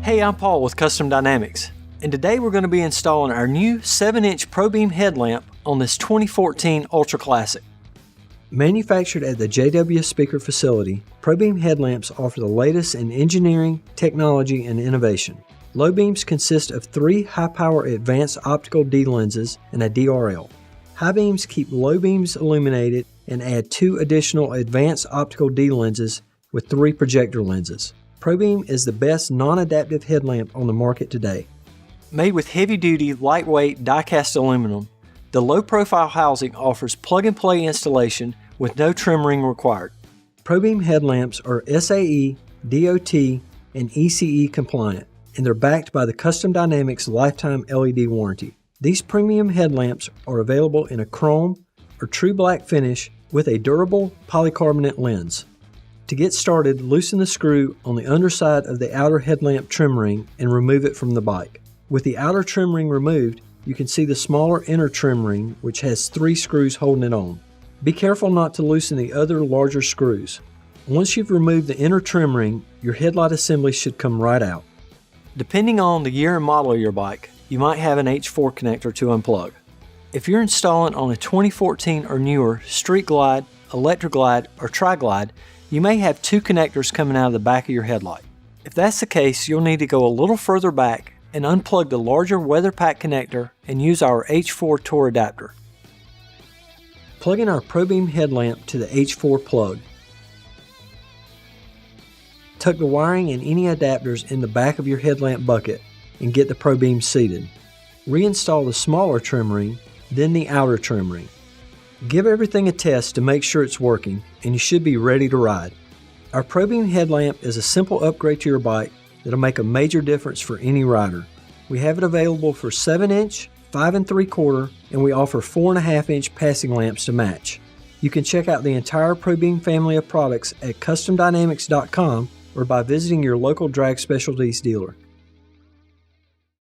Hey, I'm Paul with Custom Dynamics, and today we're going to be installing our new 7-inch ProBEAM headlamp on this 2014 Ultra Classic. Manufactured at the JW Speaker facility, ProBEAM headlamps offer the latest in engineering, technology, and innovation. Low beams consist of 3 high-power advanced optical D lenses and a DRL. High beams keep low beams illuminated and add 2 additional advanced optical D lenses with 3 projector lenses. ProBEAM is the best non-adaptive headlamp on the market today. Made with heavy-duty, lightweight die-cast aluminum, the low-profile housing offers plug-and-play installation with no trim ring required. ProBEAM headlamps are SAE, DOT, and ECE compliant, and they're backed by the Custom Dynamics lifetime LED warranty. These premium headlamps are available in a chrome or true black finish with a durable polycarbonate lens. To get started, loosen the screw on the underside of the outer headlamp trim ring and remove it from the bike. With the outer trim ring removed, you can see the smaller inner trim ring, which has 3 screws holding it on. Be careful not to loosen the other larger screws. Once you've removed the inner trim ring, your headlight assembly should come right out. Depending on the year and model of your bike, you might have an H4 connector to unplug. If you're installing on a 2014 or newer Street Glide, Electric Glide, or Tri-Glide, you may have 2 connectors coming out of the back of your headlight. If that's the case, you'll need to go a little further back and unplug the larger weather pack connector and use our H4 Tor adapter. Plug in our ProBEAM headlamp to the H4 plug. Tuck the wiring and any adapters in the back of your headlamp bucket and get the ProBEAM seated. Reinstall the smaller trim ring, then the outer trim ring. Give everything a test to make sure it's working, and you should be ready to ride. Our ProBEAM headlamp is a simple upgrade to your bike that'll make a major difference for any rider. We have it available for 7-inch, 5 3/4, and we offer 4.5-inch passing lamps to match. You can check out the entire ProBEAM family of products at CustomDynamics.com or by visiting your local Drag Specialties dealer.